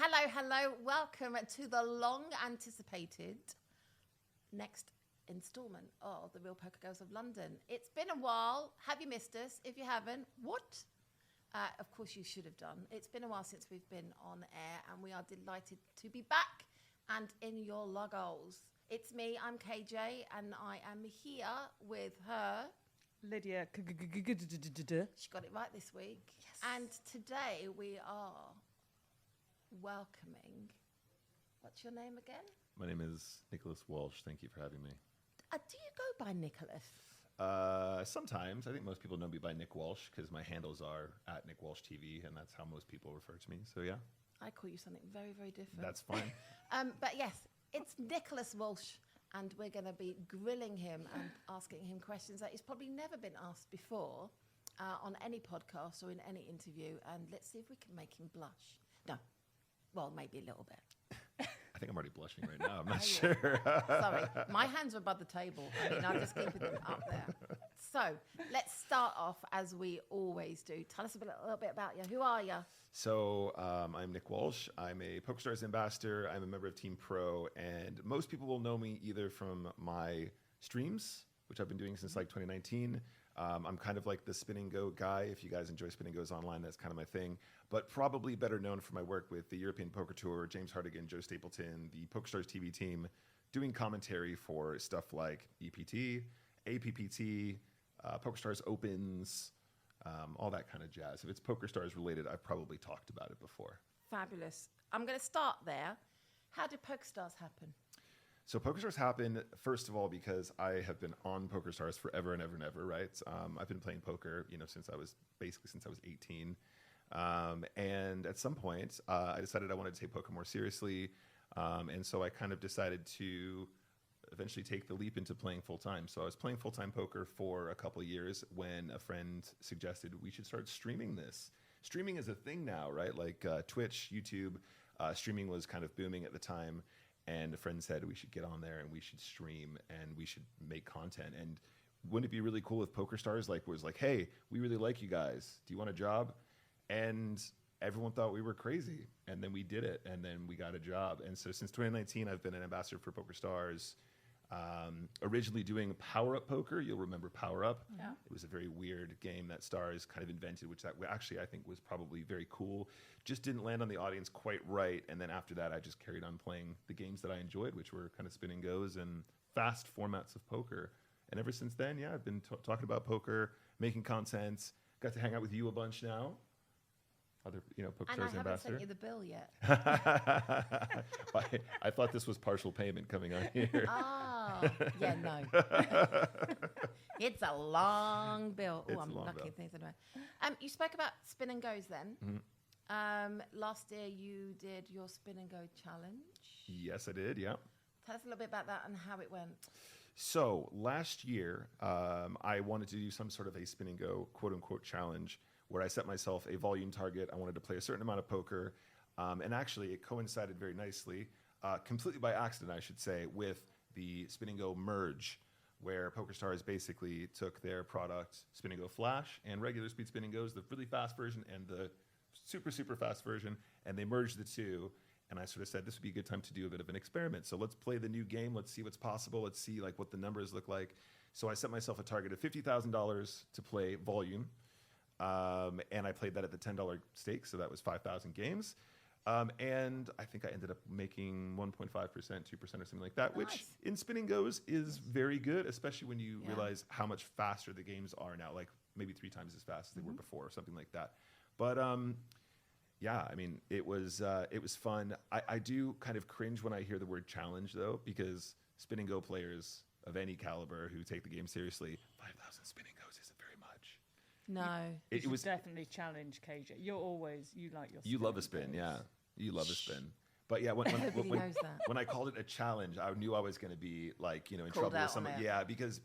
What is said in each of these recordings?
Hello. Welcome to the long-anticipated next instalment of The Real Poker Girls of London. It's been a while. Have you missed us? If you haven't, what? Of course you should have done. It's been a while since we've been on air, and we are delighted to be back and in your loggles. It's me, I'm KJ, and I am here with her. Lydia. She got it right this week. Yes. And today we are welcoming, what's your name again? My name is Nicholas Walsh. Thank you for having me. Do you go by Nicholas? Sometimes. I think most people know me by Nick Walsh because my handles are at Nick Walsh TV, and that's how most people refer to me. So, yeah. I call you something very, very different. That's fine. But yes, it's Nicholas Walsh, and we're going to be grilling him and asking him questions that he's probably never been asked before on any podcast or in any interview. And let's see if we can make him blush. No. Well, maybe a little bit. I think I'm already blushing right now. I'm not sure. Sorry, my hands are above the table. I mean, I'm just keeping them up there. So let's start off as we always do. Tell us a little bit about you. Who are you? So I'm Nick Walsh. I'm a PokerStars ambassador. I'm a member of Team Pro, and most people will know me either from my streams, which I've been doing since like 2019. I'm kind of like the spin and go guy. If you guys enjoy spin and goes online, that's kind of my thing. But probably better known for my work with the European Poker Tour, James Hardigan, Joe Stapleton, the PokerStars TV team, doing commentary for stuff like EPT, APPT, PokerStars Opens, all that kind of jazz. If it's PokerStars related, I've probably talked about it before. Fabulous. I'm going to start there. How did PokerStars happen? So PokerStars happened, first of all, because I have been on PokerStars forever and ever and ever, right? I've been playing poker, since I was 18. And at some point, I decided I wanted to take poker more seriously. And so I kind of decided to eventually take the leap into playing full-time. So I was playing full-time poker for a couple of years when a friend suggested we should start streaming this. Streaming is a thing now, right? Like Twitch, YouTube, streaming was kind of booming at the time. And a friend said we should get on there and we should stream and we should make content. And wouldn't it be really cool if PokerStars was like, hey, we really like you guys. Do you want a job? And everyone thought we were crazy. And then we did it. And then we got a job. And so since 2019, I've been an ambassador for PokerStars. Originally doing Power Up Poker. You'll remember Power Up. Yeah. It was a very weird game that Stars kind of invented, which that actually I think was probably very cool. Just didn't land on the audience quite right. And then after that, I just carried on playing the games that I enjoyed, which were kind of spin and goes and fast formats of poker. And ever since then, yeah, I've been talking about poker, making content. Got to hang out with you a bunch now. Other, PokerStars ambassador. And I haven't sent you the bill yet. I thought this was partial payment coming on here. Yeah, no. It's a long bill. Oh, I'm lucky in things anyway. You spoke about spin and goes then. Mm-hmm. Last year you did your spin and go challenge. Yes, I did, yeah. Tell us a little bit about that and how it went. So last year, I wanted to do some sort of a spin and go quote unquote challenge where I set myself a volume target. I wanted to play a certain amount of poker. And actually it coincided very nicely, completely by accident, I should say, with the Spin and Go merge, where PokerStars basically took their product, Spin and Go Flash, and regular speed Spin and Go's, the really fast version and the super, super fast version, and they merged the two. And I sort of said, this would be a good time to do a bit of an experiment. So let's play the new game. Let's see what's possible. Let's see what the numbers look like. So I set myself a target of $50,000 to play volume. And I played that at the $10 stake. So that was 5,000 games. And I think I ended up making 1.5%, 2% or something like that, which in spin and goes is very good, especially when you realize how much faster the games are now, like maybe 3 times as fast as they were before or something like that. But yeah, I mean, it was fun. I do kind of cringe when I hear the word challenge, though, because spin and go players of any caliber who take the game seriously, 5,000 spin and goes isn't very much. No. It was definitely challenge, KJ. You like your spin. You love a spin, yeah. You love a spin. But yeah, when I called it a challenge, I knew I was going to be in trouble with someone. Yeah, because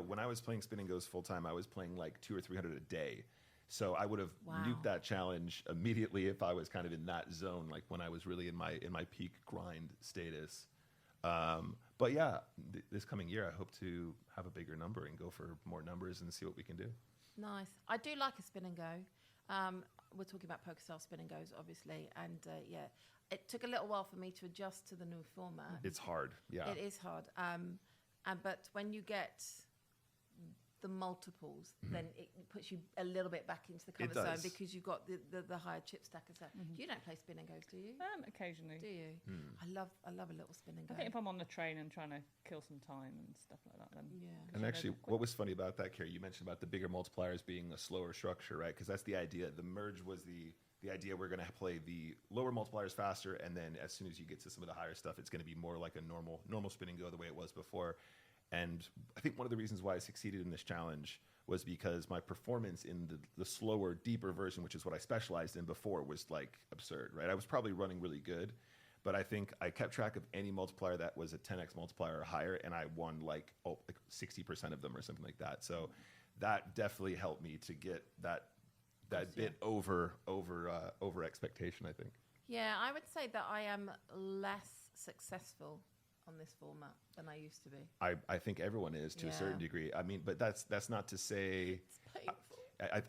when I was playing spin and goes full time, I was playing like 200 or 300 a day. So I would have nuked that challenge immediately if I was kind of in that zone, like when I was really in my peak grind status. But yeah, this coming year, I hope to have a bigger number and go for more numbers and see what we can do. Nice. I do like a spin and go. we're talking about PokerStars Spin and Goes, obviously, and it took a little while for me to adjust to the new format. It's hard. Yeah. It is hard. But when you get the multiples, then it puts you a little bit back into the comfort zone because you've got the higher chip stack and stuff. You don't play Spin and Goes, do you? Occasionally. Do you? I love a little Spin and Go. I think if I'm on the train and trying to kill some time and stuff like that, then And actually, what was funny about that, Kerry, you mentioned about the bigger multipliers being a slower structure, right? Because that's the idea. The merge was the idea we're going to play the lower multipliers faster, and then as soon as you get to some of the higher stuff, it's going to be more like a normal Spin and Go the way it was before. And I think one of the reasons why I succeeded in this challenge was because my performance in the slower, deeper version, which is what I specialized in before, was like absurd, right? I was probably running really good, but I think I kept track of any multiplier that was a 10x multiplier or higher, and I won like 60% of them or something like that. So that definitely helped me to get that bit over expectation, I think. Yeah, I would say that I am less successful on this format than I used to be. I think everyone is to a certain degree. I mean, but that's not to say it's painful.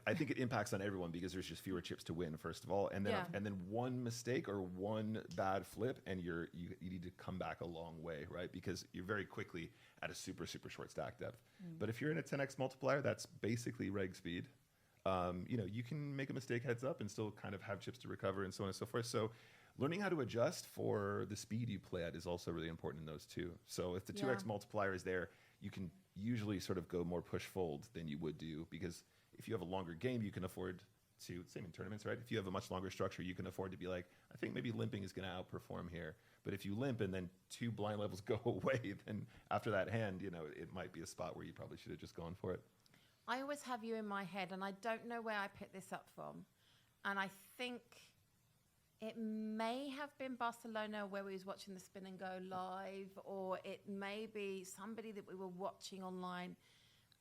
I think it impacts on everyone because there's just fewer chips to win, first of all, and then one mistake or one bad flip, and you need to come back a long way, right? Because you're very quickly at a super short stack depth. But if you're in a 10x multiplier, that's basically reg speed. You can make a mistake heads up and still kind of have chips to recover and so on and so forth. So learning how to adjust for the speed you play at is also really important in those too. So if the 2x multiplier is there, you can usually sort of go more push fold than you would do, because if you have a longer game, you can afford to, same in tournaments, right? If you have a much longer structure, you can afford to be like, I think maybe limping is going to outperform here. But if you limp and then 2 blind levels go away, then after that hand, it might be a spot where you probably should have just gone for it. I always have you in my head, and I don't know where I picked this up from. And I think it may have been Barcelona where we was watching the Spin and Go live, or it may be somebody that we were watching online,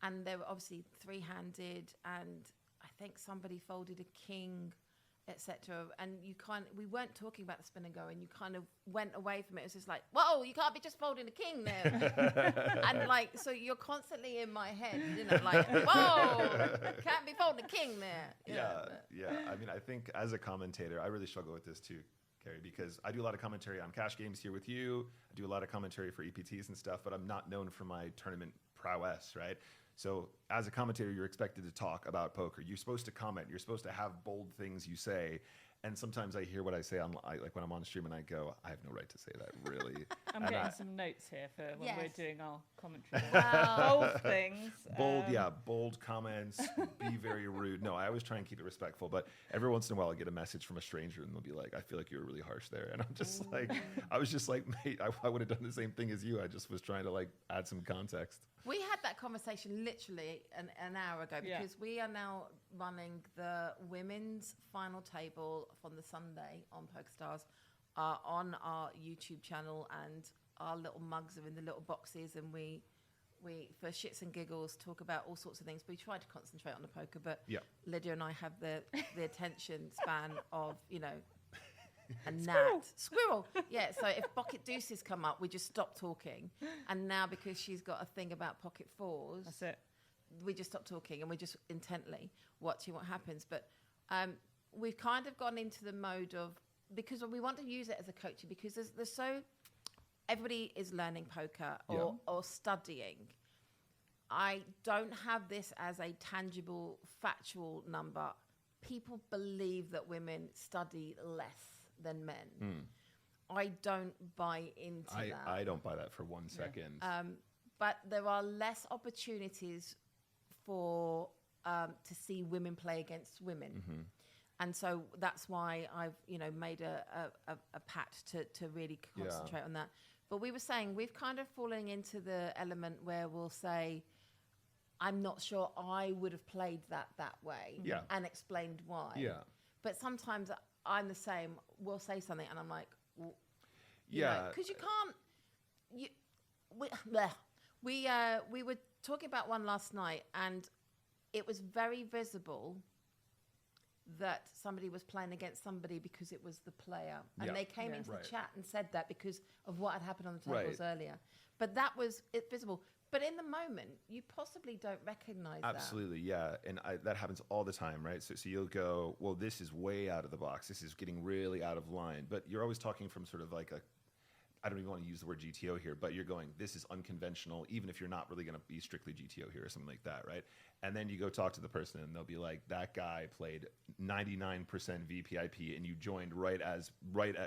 and they were obviously three-handed, and I think somebody folded a king, etc. And we weren't talking about the Spin and Go, and you kind of went away from it. It was just like, whoa, you can't be just folding a king there. And like, so you're constantly in my head, like, whoa, can't be folding a king there. Yeah. I mean, I think as a commentator, I really struggle with this too, Kerry, because I do a lot of commentary on cash games here with you. I do a lot of commentary for EPTs and stuff, but I'm not known for my tournament prowess, right? So as a commentator, you're expected to talk about poker. You're supposed to comment. You're supposed to have bold things you say. And sometimes I hear what I say like when I'm on stream, and I go, I have no right to say that, really. I'm getting some notes here for when we're doing our commentary. Wow. Bold things. Bold comments, be very rude. No, I always try and keep it respectful, but every once in a while I get a message from a stranger and they'll be like, I feel like you were really harsh there. And I'm just like, I was just like, mate, I would have done the same thing as you. I just was trying to like add some context. We had that conversation literally an hour ago, because we are now running the women's final table from the Sunday on PokerStars on our YouTube channel, and our little mugs are in the little boxes, and we for shits and giggles talk about all sorts of things. We try to concentrate on the poker, but Lydia and I have the attention span of a gnat. Squirrel. Yeah, so if pocket deuces come up, we just stop talking. And now, because she's got a thing about pocket fours, that's it. We just stop talking, and we're just intently watching what happens. But we've kind of gone into the mode of, because we want to use it as a coaching, because there's so, everybody is learning poker or studying. I don't have this as a tangible, factual number. People believe that women study less than men. I don't buy into that. I don't buy that for 1 second. But there are less opportunities for to see women play against women. And so that's why I've made a pact to really concentrate on that. But we were saying we've kind of fallen into the element where we'll say, I'm not sure I would have played that way, and explained why. But sometimes I'm the same. We'll say something, and I'm like, well, because you can't. We were talking about one last night, and it was very visible that somebody was playing against somebody because it was the player, and they came into the chat and said that because of what had happened on the tables earlier. But that was visible. But in the moment, you possibly don't recognize that. Absolutely, yeah. And that happens all the time, right? So you'll go, well, this is way out of the box. This is getting really out of line. But you're always talking from sort of like I don't even want to use the word GTO here, but you're going, this is unconventional, even if you're not really going to be strictly GTO here or something like that, right? And then you go talk to the person and they'll be like, that guy played 99% VPIP and you joined right at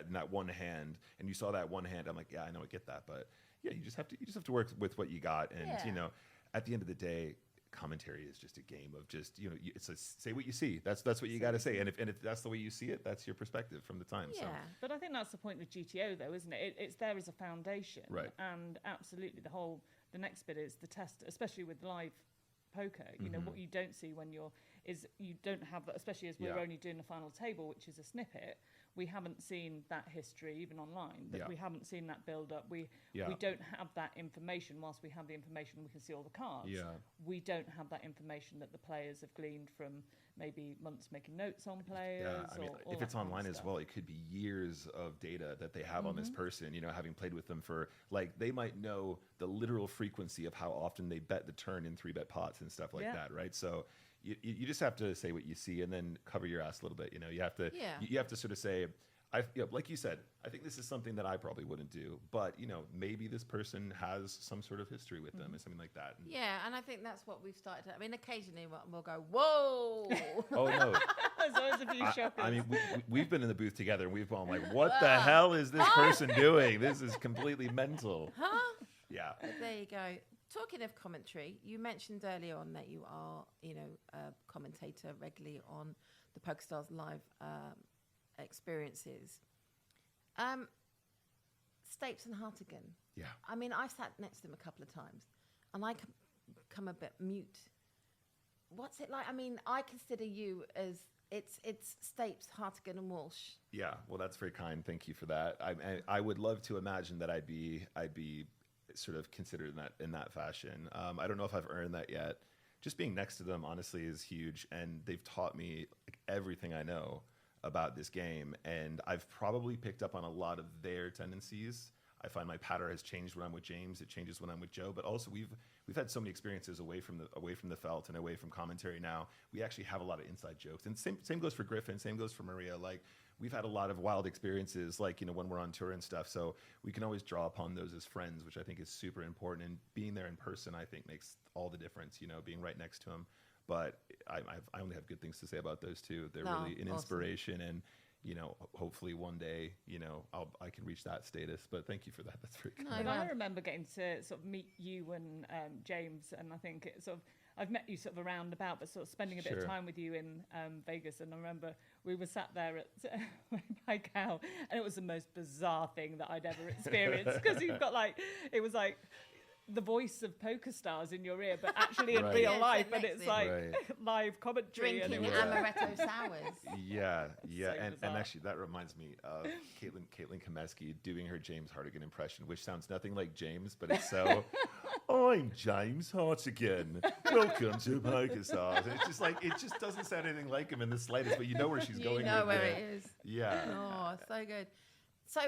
in that one hand and you saw that one hand. I'm like, yeah, I know, I get that. But yeah, you just have to work with what you got. And, you know, at the end of the day, commentary is just a game of just, you know, it's say what you see. That's what you got to say. And if that's the way you see it, that's your perspective from the time. Yeah. So. But I think that's the point with GTO, though, isn't it? It's there as a foundation. Right. And absolutely, the next bit is the test, especially with live poker. You know, what you don't see when you don't have that, especially as we're only doing the final table, which is a snippet. We haven't seen that history, even online. We haven't seen that build up. We don't have that information. Whilst we have the information, we can see all the cards. Yeah. We don't have that information that the players have gleaned from maybe months making notes on players. Yeah, I mean, if it's online as well, it could be years of data that they have on this person, you know, having played with them for, like, they might know the literal frequency of how often they bet the turn in 3-bet pots and stuff like that, right? So you just have to say what you see and then cover your ass a little bit. You know, you have to sort of say, like you said, I think this is something that I probably wouldn't do, but you know, maybe this person has some sort of history with them or something like that. And and I think that's what we've started. I mean, occasionally we'll go, whoa. oh no, There's always a few shockers. I mean, we've been in the booth together and we've gone like, what the hell is this person doing? This is completely mental. Huh? Yeah. But there you go. Talking of commentary, you mentioned earlier on that you are, you know, a commentator regularly on the PokerStars live experiences. Stapes and Hardigan. Yeah. I mean, I've sat next to him a couple of times, and I come a bit mute. What's it like? I mean, I consider you as it's Stapes, Hardigan, and Walsh. Yeah. Well, that's very kind. Thank you for that. I would love to imagine that I'd be sort of considered in that fashion. I don't know if I've earned that yet. Just being next to them, honestly, is huge, and they've taught me like everything I know about this game, and I've probably picked up on a lot of their tendencies. I find my pattern has changed when I'm with James. It changes when I'm with Joe. But also, we've had so many experiences away from the felt and away from commentary. Now we actually have a lot of inside jokes, and same goes for Griffin. Same goes for Maria. Like, we've had a lot of wild experiences, like, you know, when we're on tour and stuff. So we can always draw upon those as friends, which I think is super important. And being there in person, I think, makes all the difference. You know, being right next to them. But I only have good things to say about those two. They're really an inspiration, and you know, hopefully one day, you know, I can reach that status. But thank you for that. That's very kind. And I remember getting to sort of meet you and James, and I think it sort of, I've met you sort of around about, but sort of spending a bit of time with you in Vegas. And I remember we were sat there at my cow, and it was the most bizarre thing that I'd ever experienced, because you've got like, it was like the voice of PokerStars in your ear, but actually in real life, and it's like live commentary. Drinking and amaretto sours. Yeah, So and actually that reminds me of Caitlin Komeski doing her James Hardigan impression, which sounds nothing like James, but it's so. I'm James Hardigan. Welcome to PokerStars. And it's just like, it just doesn't sound anything like him in the slightest, but you know where she's going. You know with where it. it is. Yeah. Oh, so good. So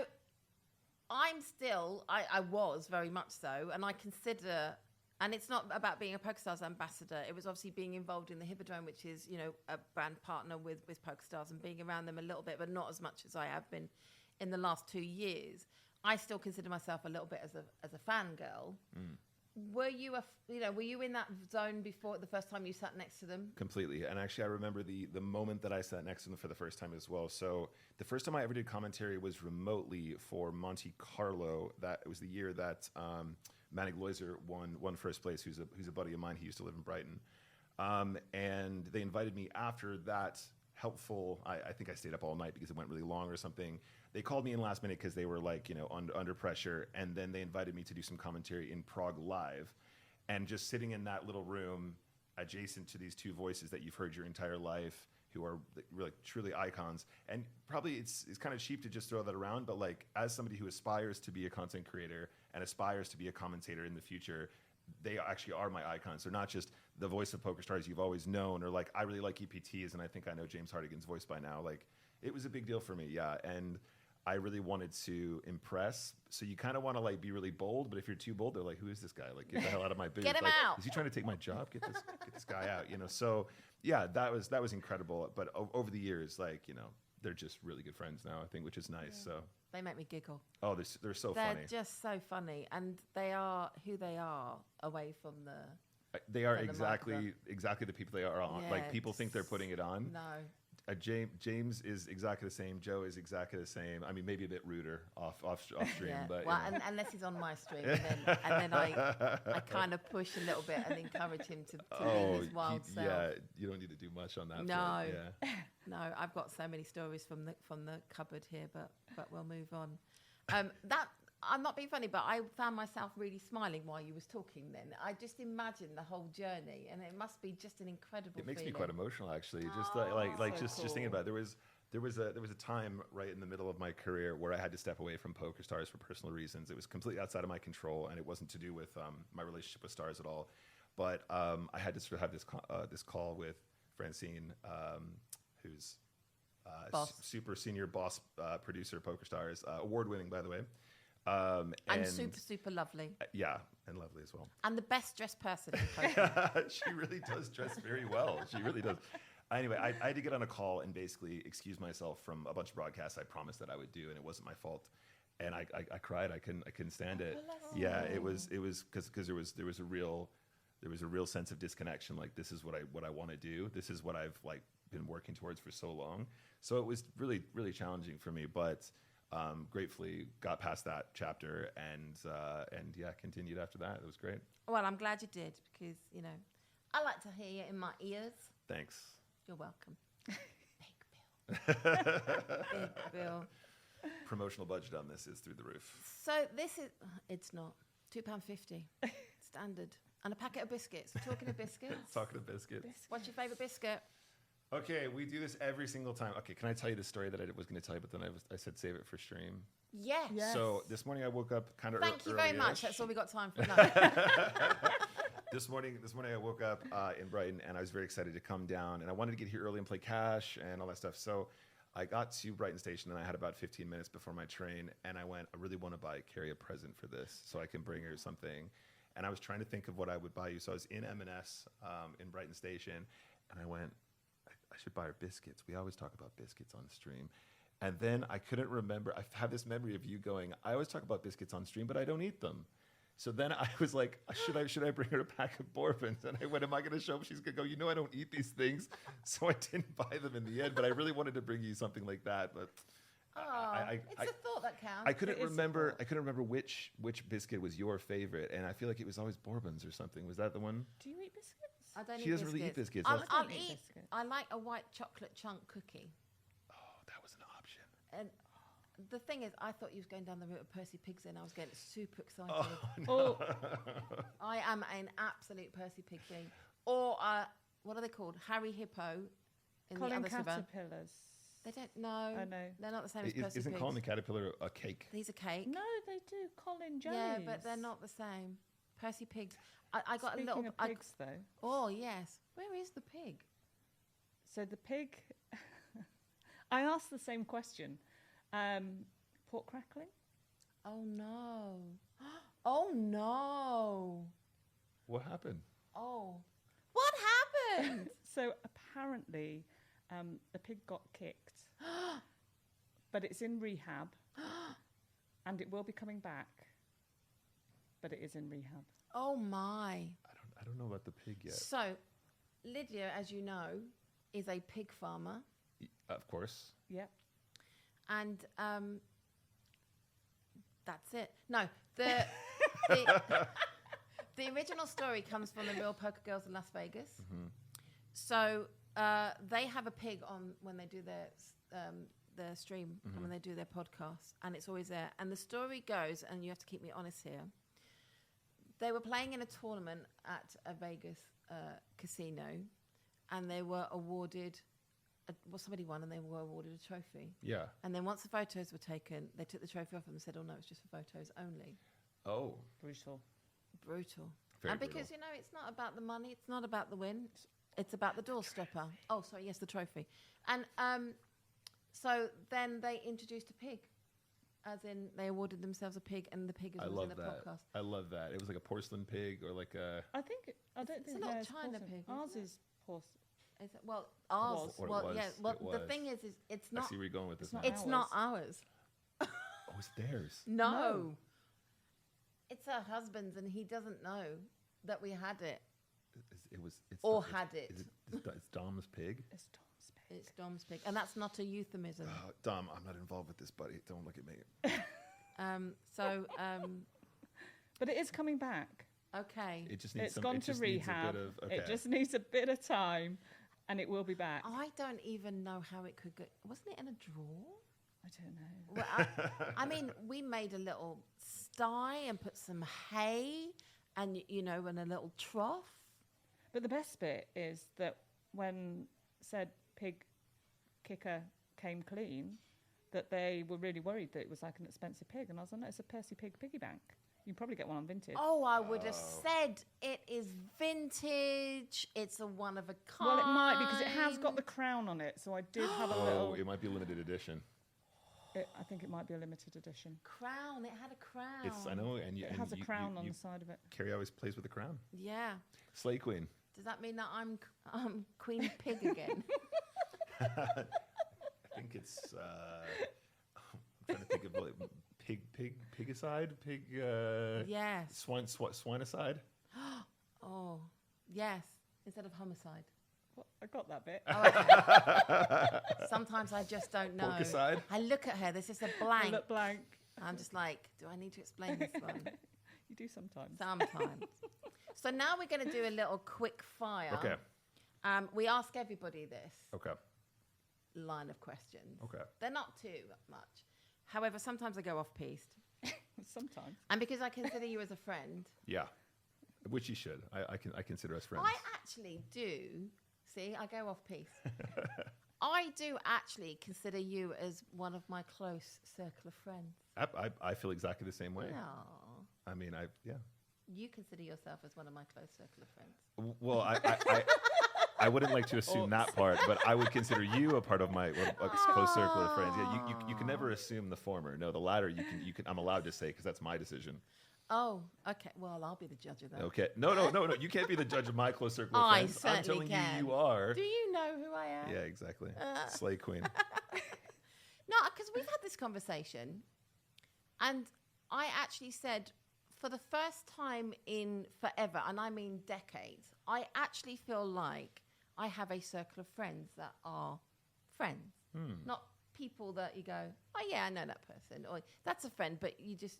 I'm still, I was very much so, and I consider, and it's not about being a PokerStars ambassador. It was obviously being involved in the Hippodrome, which is, you know, a brand partner with PokerStars, and being around them a little bit, but not as much as I have been in the last 2 years. I still consider myself a little bit as a fangirl. Were you in that zone before the first time you sat next to them? Completely. And actually, I remember the moment that I sat next to them for the first time as well. So the first time I ever did commentary was remotely for Monte Carlo. That it was the year that Manny Gloiser won first place, who's a buddy of mine. He used to live in Brighton. And they invited me after that helpful, I think I stayed up all night because it went really long or something. They called me in last minute because they were like, you know, under pressure. And then they invited me to do some commentary in Prague live. And just sitting in that little room adjacent to these two voices that you've heard your entire life, who are really truly icons. And probably it's kind of cheap to just throw that around, but like, as somebody who aspires to be a content creator and aspires to be a commentator in the future, they actually are my icons. They're not just the voice of PokerStars you've always known, or like, I really like EPTs and I think I know James Hardigan's voice by now. Like, it was a big deal for me, yeah. And I really wanted to impress. So you kind of want to like be really bold, but if you're too bold, they're like, "Who is this guy? Like, get the hell out of my booth! Get him like, out! Is he trying to take my job? Get this guy out!" You know. So yeah, that was incredible. But over the years, like, you know, they're just really good friends now, I think, which is nice. So They make me giggle. oh, they're so They're funny. just so funny, and they are who they are away from the. They are from the exactly the people they are on. Yeah, Like people think they're putting it on. No. James is exactly the same. Joe is exactly the same. I mean, maybe a bit ruder off stream, Yeah. but Well, you know. unless he's on my stream, and then I kind of push a little bit and encourage him to be his wild self. Yeah, you don't need to do much on that. No. front. Yeah. No, I've got so many stories from the cupboard here, but we'll move on. That I'm not being funny, but I found myself really smiling while you was talking. Then I just imagined the whole journey, and it must be just an incredible. It makes me feeling. quite emotional, actually. Just so just thinking cool. about it. There was a time right in the middle of my career where I had to step away from PokerStars for personal reasons. It was completely outside of my control, and it wasn't to do with my relationship with stars at all. But I had to sort of have this call with Francine, who's super senior boss producer, PokerStars, award-winning, by the way. And super lovely. Yeah, and lovely as well. And the best dressed person in poker. She really does dress very well. She really does. Anyway, I had to get on a call and basically excuse myself from a bunch of broadcasts I promised that I would do, and it wasn't my fault. And I cried. I couldn't stand it. Yeah, it was because there was a real sense of disconnection. Like, this is what I want to do. This is what I've like been working towards for so long. So it was really challenging for me, but gratefully got past that chapter and yeah, continued after that. It was great. Well, I'm glad you did, because you know I like to hear you in my ears. Thanks. You're welcome. Big bill. Big bill. Promotional budget on this is through the roof. So it's not £2.50 standard, and a packet of biscuits. Talking of biscuits. Talking of biscuits. What's your favourite biscuit? Okay, we do this every single time. Okay, can I tell you the story that I was going to tell you, but then I said save it for stream? Yes. So this morning I woke up kind of Thank you very much. That's all we got time for. No. This morning I woke up in Brighton, and I was very excited to come down, and I wanted to get here early and play cash and all that stuff. So I got to Brighton Station, and I had about 15 minutes before my train, and I went, I really want to buy Kerry a present for this so I can bring her something. And I was trying to think of what I would buy you. So I was in M&S in Brighton Station, and I went, I should buy her biscuits. We always talk about biscuits on stream. And then I couldn't remember. I have this memory of you going, I always talk about biscuits on stream, but I don't eat them. So then I was like, should I bring her a pack of bourbons? And I went, am I going to show up? She's going to go, you know, I don't eat these things. So I didn't buy them in the end, but I really wanted to bring you something like that. But it's a thought that counts. I couldn't remember which biscuit was your favorite. And I feel like it was always bourbons or something. Was that the one? Do you eat biscuits? I don't She eat doesn't biscuits. really eat biscuits. I'll don't eat eat. biscuits. I like a white chocolate chunk cookie. Oh, that was an option. And the thing is, I thought you was going down the route of Percy Pigs, and I was getting super excited. Oh, Oh, I am an absolute Percy Pig thing. Or what are they called? Harry Hippo in Colin the other river. Caterpillars. They don't know. Oh, no. They're not the same as Percy Isn't Pigs. Colin the Caterpillar a cake? He's a cake. No, they do. Colin Jones. Yeah, but they're not the same. Percy Pigs. I got Speaking a little. of pigs, though. Oh yes. Where is the pig? So the pig. I asked the same question. Pork crackling. Oh no. Oh no. What happened? Oh. What happened? So apparently, the pig got kicked, but it's in rehab, and it will be coming back. But it is in rehab. Oh my. I don't know about the pig yet. So, Lydia, as you know, is a pig farmer, Of course. Yep. and that's it. No, the original story comes from the Real Poker Girls in Las Vegas. Mm-hmm. So they have a pig on when they do their stream and when they do their podcast, and it's always there. And the story goes, and you have to keep me honest here. They were playing in a tournament at a Vegas casino, and they were awarded. Somebody won, and they were awarded a trophy. Yeah. And then once the photos were taken, they took the trophy off them and said, "Oh no, it's just for photos only." Oh. Brutal. Brutal. Very and because brutal. you know, it's not about the money, it's not about the win, it's about the doorstopper. Oh, sorry, yes, the trophy. And so then they introduced a pig As in, they awarded themselves a pig, and the pig was in the podcast. I love that. It was like a porcelain pig, or like a. I don't think a little theirs China porcelain. pig. Ours is porcelain. Is it? Well, ours. Was. Yeah. Well, It the was. thing is it's not. I see where you're going with this. It's not ours. Oh, it's theirs. No. It's her husband's, and he doesn't know that we had it. It's Dom's pig. It's Tom's pig. It's Dom's pig, and that's not a euphemism. Dom, I'm not involved with this, buddy. Don't look at me. But it is coming back. Okay. It just needs It's gone to rehab. It just needs a bit of time, and it will be back. I don't even know how it could go. Wasn't it in a drawer? I don't know. Well, I mean, we made a little sty and put some hay and, and a little trough. But the best bit is that when said pig kicker came clean, that they were really worried that it was like an expensive pig. And I was like, no, it's a Percy Pig piggy bank. You can probably get one on vintage. Oh, I would have said it is vintage. It's a one of a kind. Well, it might, because it has got the crown on it. So I did have a little... Oh, it might be a limited edition. I think it might be a limited edition. Crown. It had a crown. I know, and it has a crown on the side of it. Carrie always plays with the crown. Yeah. Slay Queen. Does that mean that I'm Queen Pig again? I think it's. I'm trying to think of like pigicide, pig. Yes. Swinecide. Oh, yes. Instead of homicide. I got that bit. Oh, okay. Sometimes I just don't know. Porkicide? I look at her. There's just a blank. I look blank. I'm just like, do I need to explain this one? You do sometimes. Sometimes. So now we're going to do a little quick fire. Okay. We ask everybody this Okay. line of questions. Okay. They're not too much. However, sometimes I go off-piste. Sometimes. And because I consider you as a friend. Yeah. Which you should. I consider us friends. I actually do. See, I go off-piste. I do actually consider you as one of my close circle of friends. I feel exactly the same way. Aww. I mean, yeah. You consider yourself as one of my close circle of friends. Well, I wouldn't like to assume that part, but I would consider you a part of my close circle of friends. Yeah, you can never assume the former. No, the latter you can. I'm allowed to say because that's my decision. Oh, okay. Well, I'll be the judge of that. Okay. No. You can't be the judge of my close circle of friends. I certainly I'm telling you are. Do you know who I am? Yeah, exactly. Slay Queen. No, because we've had this conversation, and I actually said, for the first time in forever, and I mean decades, I actually feel like I have a circle of friends that are friends, not people that you go, oh yeah, I know that person, or that's a friend, but you just,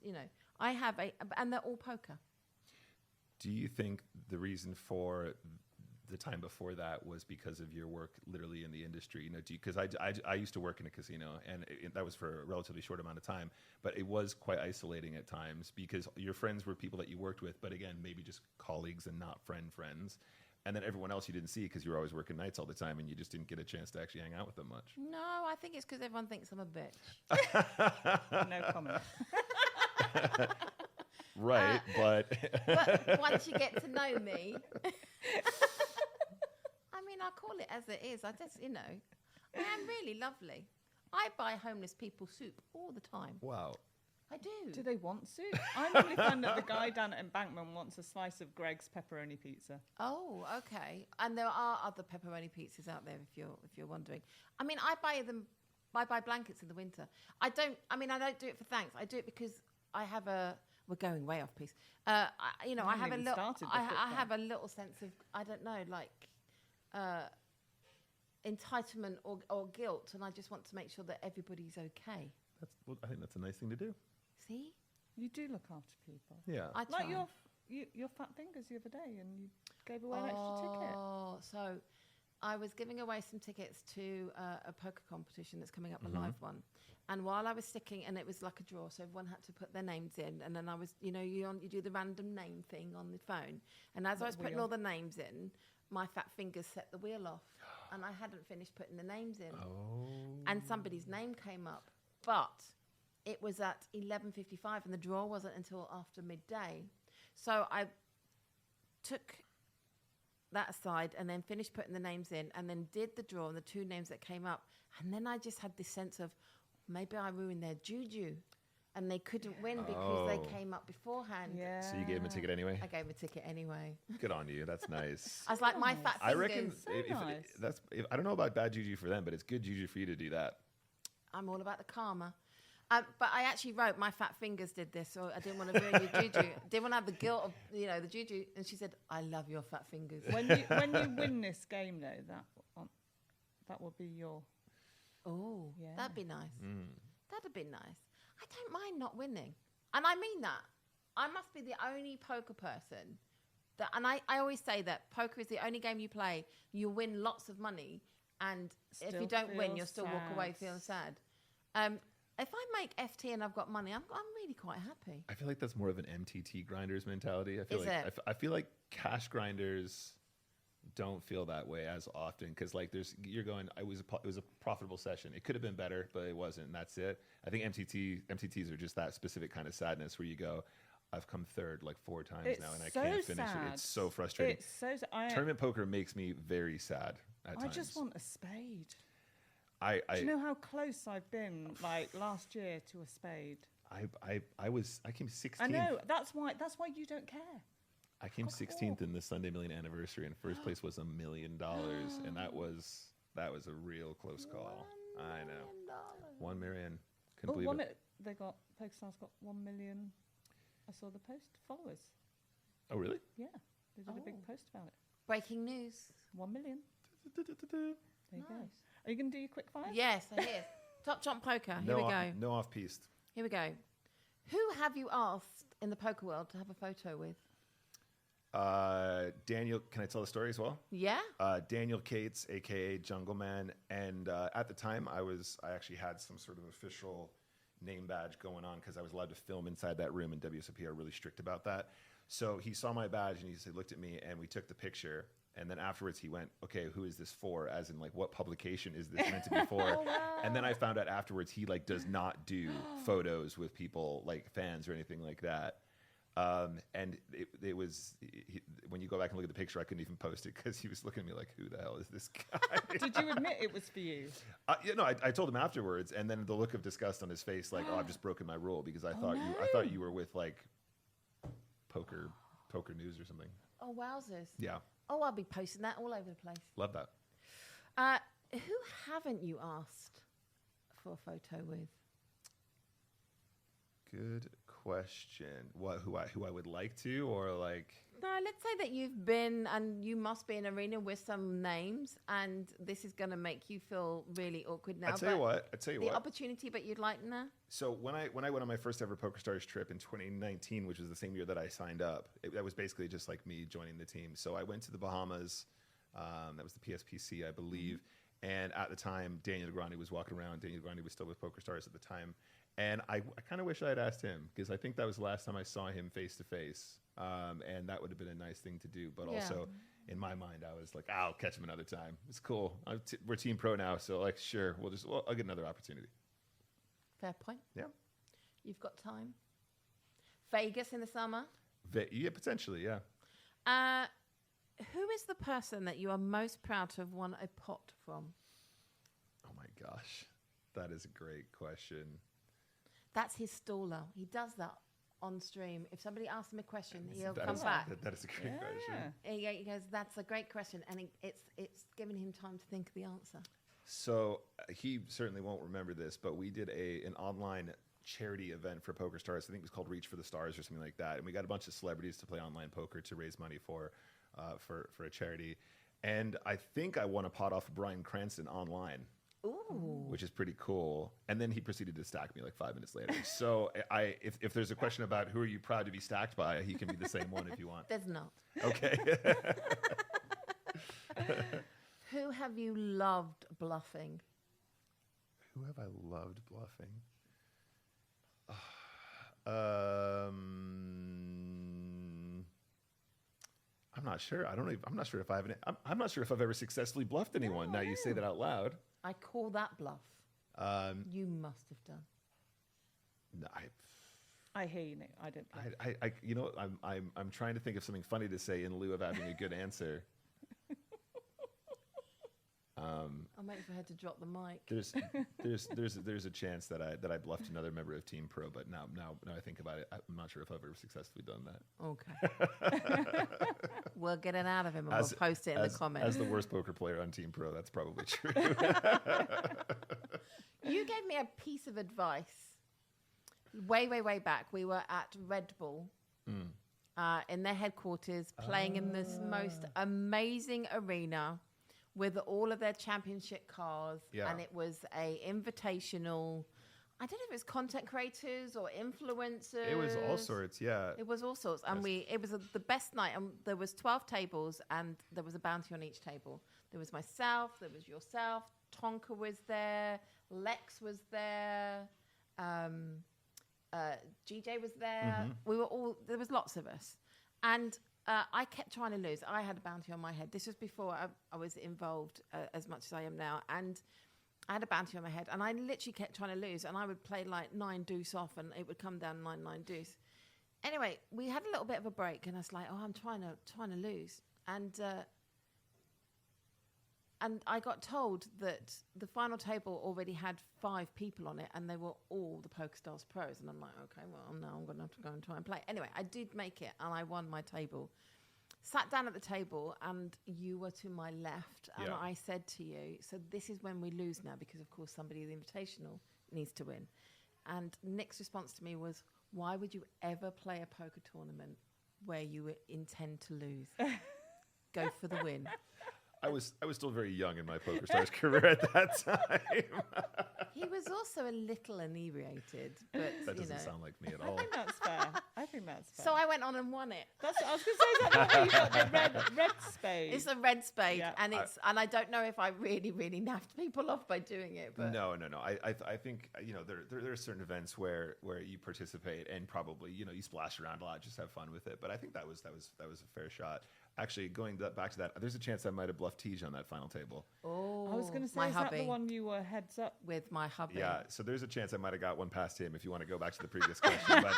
I have and they're all poker. Do you think the reason for the time before that was because of your work literally in the industry? Because I used to work in a casino, and that was for a relatively short amount of time, but it was quite isolating at times because your friends were people that you worked with, but again, maybe just colleagues and not friends. And then everyone else you didn't see because you were always working nights all the time and you just didn't get a chance to actually hang out with them much. No, I think it's because everyone thinks I'm a bitch. No comment. Right, but once you get to know me, I mean, I call it as it is. I just, I am really lovely. I buy homeless people soup all the time. Wow. I do. Do they want soup? I normally find that the guy down at Embankment wants a slice of Greg's pepperoni pizza. Oh, okay. And there are other pepperoni pizzas out there if you're wondering. I mean, I buy blankets in the winter. I don't do it for thanks. I do it because I have we're going way off piece. I have a little sense of, I don't know, like entitlement or guilt, and I just want to make sure that everybody's okay. I think that's a nice thing to do. See? You do look after people. Yeah. I try. Like your fat fingers the other day, and you gave away an extra ticket. Oh, so I was giving away some tickets to a poker competition that's coming up, a live one. And while I was sticking, and it was like a draw, so everyone had to put their names in. And then I was, you do the random name thing on the phone. And as I was putting all the names in, my fat fingers set the wheel off. And I hadn't finished putting the names in. Oh. And somebody's name came up. But it was at 11:55, and the draw wasn't until after midday. So I took that aside and then finished putting the names in and then did the draw and the two names that came up. And then I just had this sense of, maybe I ruined their juju. and they couldn't win because they came up beforehand. Yeah. So you gave him a ticket anyway? I gave him a ticket anyway. Good on you. That's nice. I was like, my fat fingers. I reckon nice. I don't know about bad juju for them, but it's good juju for you to do that. I'm all about the karma. But I actually wrote, my fat fingers did this, so I didn't want to ruin your juju. Didn't want to have the guilt of, the juju. And she said, I love your fat fingers. When you win this game, though, that will be your... Oh, yeah. That'd be nice. That'd be nice. I don't mind not winning. And I mean that. I must be the only poker person that, and I always say that poker is the only game you play, you win lots of money, and if you don't win, you'll still walk away feeling sad. If I make FT and I've got money, I'm really quite happy. I feel like that's more of an MTT grinders mentality. I feel like cash grinders don't feel that way as often because it was a profitable session. It could have been better, but it wasn't. And that's it. I think MTTs are just that specific kind of sadness where you go, I've come third like 4 times now and I can't finish it. It's so frustrating. It's so sad. Tournament poker makes me very sad at times. I just want a spade. Do you know how close I've been, like last year, to a spade? I came 16th. I know. That's why you don't care. I came 16th in the Sunday Million anniversary, and first place was $1 million, and that was a real close call. I know. 1 million. Couldn't believe it. PokerStars got 1 million. I saw the post followers. Oh really? Yeah, they did a big post about it. Breaking news. 1 million. There you go. Are you going to do your quick fire? Yes, I is. Top Chomp Poker. Here we go. No off-piste. Here we go. Who have you asked in the poker world to have a photo with? Daniel, can I tell the story as well? Yeah. Daniel Cates, aka Jungle Man, and at the time I actually had some sort of official name badge going on because I was allowed to film inside that room, and WSOP are really strict about that. So he saw my badge and he looked at me, and we took the picture. And then afterwards he went, okay, who is this for? As in, like, what publication is this meant to be for? Oh, wow. And then I found out afterwards he does not do photos with people like fans or anything like that. And it was when you go back and look at the picture, I couldn't even post it because he was looking at me like, who the hell is this guy? Did you admit it was for you? I told him afterwards, and then the look of disgust on his face, like, I've just broken my rule because I thought you were with like poker news or something. Oh, wowzers. Yeah. Oh, I'll be posting that all over the place. Love that. Who haven't you asked for a photo with? Good question. Who I would like to, or like? No, let's say that you've been, and you must be in an arena with some names, and this is going to make you feel really awkward now. I tell you what. The opportunity, but you'd like now. So when I went on my first ever PokerStars trip in 2019, which was the same year that I signed up, that was basically just like me joining the team. So I went to the Bahamas. That was the PSPC, I believe. Mm-hmm. And at the time, Daniel Grande was walking around. Daniel Grande was still with PokerStars at the time. And I kind of wish I had asked him because I think that was the last time I saw him face to face. And that would have been a nice thing to do. But also, in my mind, I was like, I'll catch him another time. It's cool. We're Team Pro now. So, like, sure, I'll get another opportunity. Fair point. Yeah. You've got time. Vegas in the summer? Yeah, potentially, yeah. Who is the person that you are most proud to have won a pot from? Oh, my gosh. That is a great question. That's his staller. He does that on stream. If somebody asks him a question, he'll come back. That is a great question. He goes, that's a great question. And it's giving him time to think of the answer. So he certainly won't remember this, but we did an online charity event for PokerStars. I think it was called Reach for the Stars or something like that. And we got a bunch of celebrities to play online poker to raise money for a charity. And I think I won a pot off of Bryan Cranston online. Ooh. Which is pretty cool. And then he proceeded to stack me like 5 minutes later. So if there's a question about who are you proud to be stacked by, he can be the same one if you want. There's not. Okay. Who have you loved bluffing? Who have I loved bluffing? I'm not sure. I'm not sure if I have I'm not sure if I've ever successfully bluffed anyone. Now you say that out loud. I call that bluff. You must have done. No, I hear you, Nick. I don't. I'm trying to think of something funny to say in lieu of having a good answer. I'm waiting for her to drop the mic. There's a chance that I bluffed another member of Team Pro, but now I think about it, I'm not sure if I've ever successfully done that. Okay. We'll get it out of him and we'll post it in the comments. As the worst poker player on Team Pro, that's probably true. You gave me a piece of advice way back. We were at Red Bull in their headquarters, playing in this most amazing arena with all of their championship cars. Yeah. And it was a invitational. I don't know if it was content creators or influencers. It was all sorts, yeah. It was all sorts. And it was the best night. And there was 12 tables and there was a bounty on each table. There was myself, there was yourself, Tonka was there, Lex was there, GJ was there. We were all, there was lots of us. And I kept trying to lose. I had a bounty on my head. This was before I was involved as much as I am now. And I had a bounty on my head, and I literally kept trying to lose. And I would play like 9 deuce off, and it would come down 9 deuce. Anyway, we had a little bit of a break, and I was like, "Oh, I'm trying to lose." And I got told that the final table already had 5 people on it, and they were all the PokerStars pros. And I'm like, okay, well, now I'm going to have to go and try and play. Anyway, I did make it, and I won my table. Sat down at the table, and you were to my left, and I said to you, so this is when we lose now, because, of course, somebody in the Invitational needs to win. And Nick's response to me was, why would you ever play a poker tournament where you intend to lose? Go for the win. I was still very young in my PokerStars career at that time. He was also a little inebriated, but that doesn't sound like me at all. I think that's fair. So I went on and won it. That's what I was going to say. Is that the one you got the red spade? It's a red spade, and and I don't know if I really naffed people off by doing it. But no. I think there are certain events where you participate and probably you splash around a lot, just have fun with it. But I think that was a fair shot. Actually, going back to that, there's a chance I might have bluffed Tej on that final table. Oh, I was going to say, is that the one you were heads up with my hubby? Yeah, so there's a chance I might have got one past him if you want to go back to the previous question. But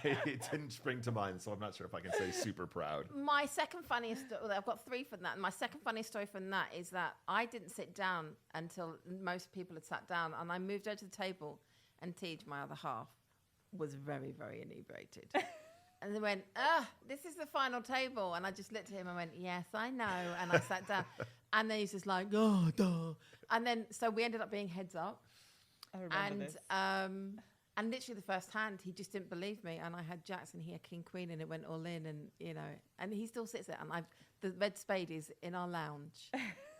it didn't spring to mind, so I'm not sure if I can say super proud. My second funniest, I've got 3 from that. And my second funniest story from that is that I didn't sit down until most people had sat down, and I moved over to the table, and Tej, my other half, was very inebriated. And they went, this is the final table. And I just looked at him and went, yes, I know. And I sat down. And then he's just like, oh, duh. And then, so we ended up being heads up. I remember this. And literally the first hand, he just didn't believe me. And I had jacks and he had king queen and it went all in. And, and he still sits there. And the red spade is in our lounge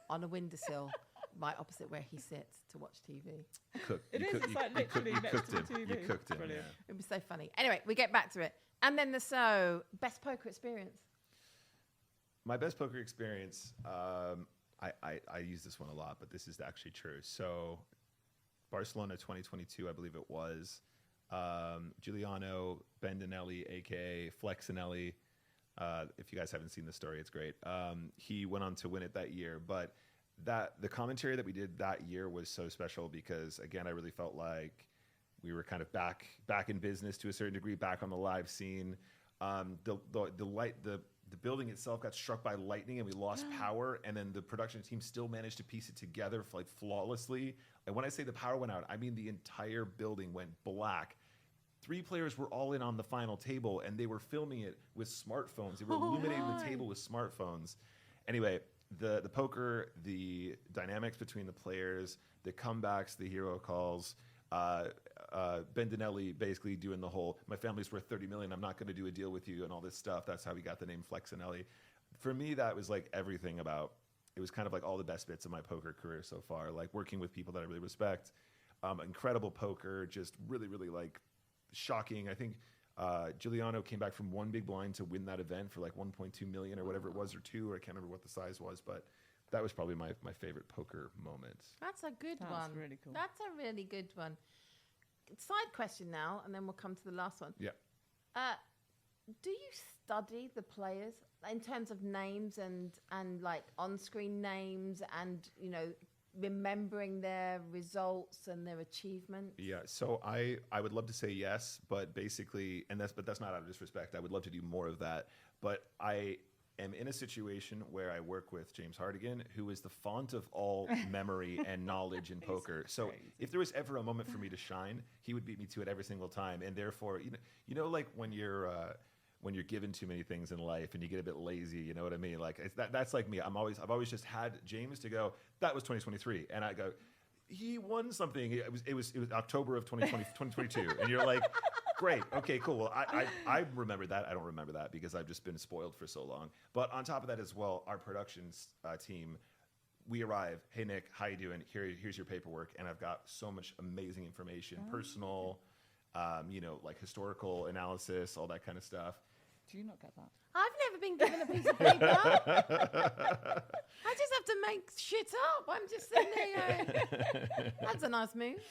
on a windowsill right opposite where he sits to watch TV. It's like literally next to the TV. You cooked him. Brilliant. Yeah. It was so funny. Anyway, we get back to it. And then best poker experience. My best poker experience, I use this one a lot, but this is actually true. So Barcelona 2022, I believe it was, Giuliano Bendinelli, a.k.a. Flexinelli. If you guys haven't seen the story, it's great. He went on to win it that year, but the commentary that we did that year was so special because, again, I really felt like we were kind of back in business to a certain degree, back on the live scene. The building itself got struck by lightning and we lost power, and then the production team still managed to piece it together flawlessly. And when I say the power went out, I mean the entire building went black. 3 players were all in on the final table, and they were filming it with smartphones. They were illuminating the table with smartphones. Anyway, the poker, the dynamics between the players, the comebacks, the hero calls, Bendinelli basically doing the whole, my family's worth 30 million, I'm not going to do a deal with you, and all this stuff. That's how we got the name Flexinelli. For me, that was like everything about, it was kind of like all the best bits of my poker career so far, like working with people that I really respect, incredible poker, just really like shocking. I think Giuliano came back from 1 big blind to win that event for like 1.2 million or whatever it was, or 2, or I can't remember what the size was, but that was probably my favorite poker moment. That's a good one. That's really cool. That's a really good one. Side question now, and then we'll come to the last one. Yeah. Do you study the players in terms of names and like on-screen names and, remembering their results and their achievements? Yeah, so I would love to say yes, but basically, that's not out of disrespect. I would love to do more of that, but am in a situation where I work with James Hardigan, who is the font of all memory and knowledge in poker. So if there was ever a moment for me to shine, he would beat me to it every single time. And therefore, you know, like when you're given too many things in life and you get a bit lazy, you know what I mean? Like that's like me. I've always just had James to go, that was 2023, and I go, he won something. It was October of 2022, and you're like, great, okay, cool. Well, I remember that. I don't remember that because I've just been spoiled for so long. But on top of that as well, our productions team, we arrive. Hey Nick, how you doing? Here's your paperwork, and I've got so much amazing information, personal, you know, like historical analysis, all that kind of stuff. Do you not get that? I've never been given a piece of paper. I just have to make shit up. I'm just sitting there going, that's a nice move.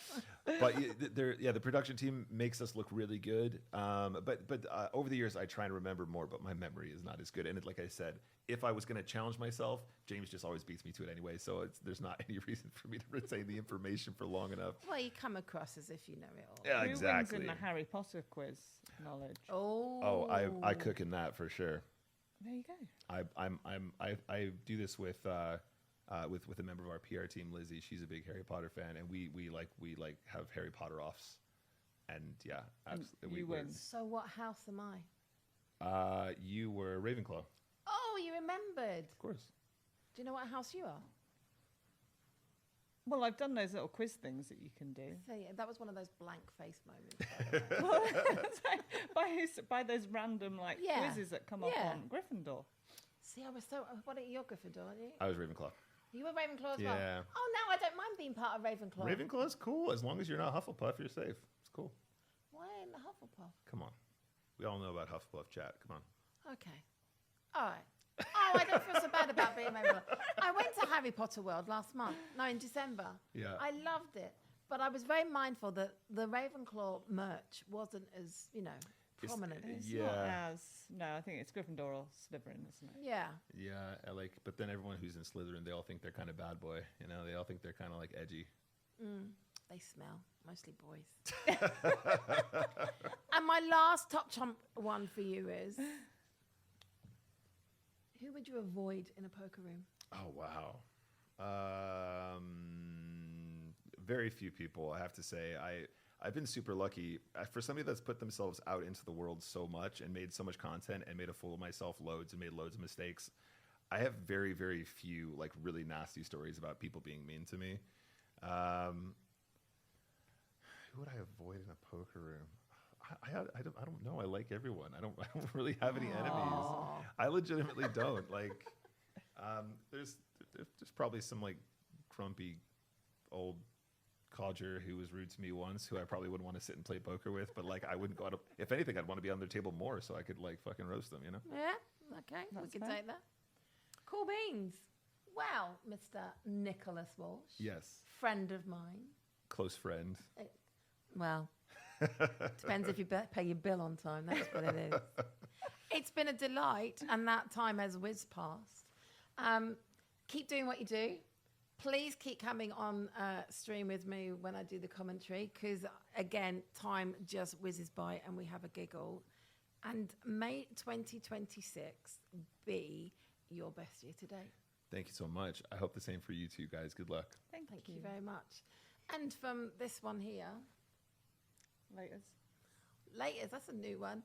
But the production team makes us look really good. But over the years, I try and remember more, but my memory is not as good. And like I said, if I was going to challenge myself, James just always beats me to it anyway. So there's not any reason for me to retain the information for long enough. Well, you come across as if you know it all. Yeah, exactly. Who wins in the Harry Potter quiz knowledge? Oh, I cook in that for sure. There you go. I do this with a member of our PR team, Lizzie. She's a big Harry Potter fan, and we have Harry Potter offs, and yeah, absolutely. You win. So what house am I? You were Ravenclaw. Oh, you remembered. Of course. Do you know what house you are? Well, I've done those little quiz things that you can do. So, yeah, that was one of those blank face moments. by those random quizzes that come up on Gryffindor. See, I was so. What are you, Gryffindor? Aren't you? I was Ravenclaw. You were Ravenclaw as well. Yeah. Oh, no, I don't mind being part of Ravenclaw. Ravenclaw is cool as long as you're not Hufflepuff. You're safe. It's cool. Why in the Hufflepuff? Come on, we all know about Hufflepuff chat. Come on. Okay. All right. Oh, I don't feel so bad about being Ravenclaw. I went to Harry Potter World last month. No, in December. Yeah. I loved it. But I was very mindful that the Ravenclaw merch wasn't as, prominent. It's Yeah. not as... No, I think it's Gryffindor or Slytherin, isn't it? Yeah. Yeah, but then everyone who's in Slytherin, they all think they're kind of bad boy. You know, they all think they're kind of like edgy. They smell. Mostly boys. And my last top trump one for you is... Who would you avoid in a poker room? Oh, wow. Very few people, I have to say. I've been super lucky. For somebody that's put themselves out into the world so much and made so much content and made a fool of myself loads and made loads of mistakes, I have very, very few really nasty stories about people being mean to me. Who would I avoid in a poker room? I don't know. I like everyone. I don't really have any enemies. I legitimately don't. There's probably some grumpy old codger who was rude to me once, who I probably wouldn't want to sit and play poker with. But I wouldn't go out. If anything, I'd want to be on their table more so I could fucking roast them. You know? Yeah. Okay. That's we can fair. take that. Cool beans. Well, Mr. Nicholas Walsh. Yes. Friend of mine. Close friend. Well. Depends if you pay your bill on time. That's what it is. It's been a delight, and that time has whizzed past. Keep doing what you do. Please keep coming on stream with me when I do the commentary, because, again, time just whizzes by and we have a giggle. And may 2026 be your best year to date. Thank you so much. I hope the same for you too, guys. Good luck. Thank you very much. And from this one here... Laters, that's a new one.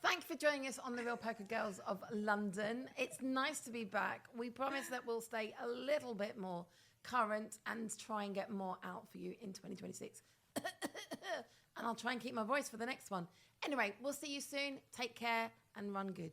Thank you for joining us on The Real Poker Girls of London. It's nice to be back. We promise that we'll stay a little bit more current and try and get more out for you in 2026. And I'll try and keep my voice for the next one. Anyway, we'll see you soon. Take care and run good.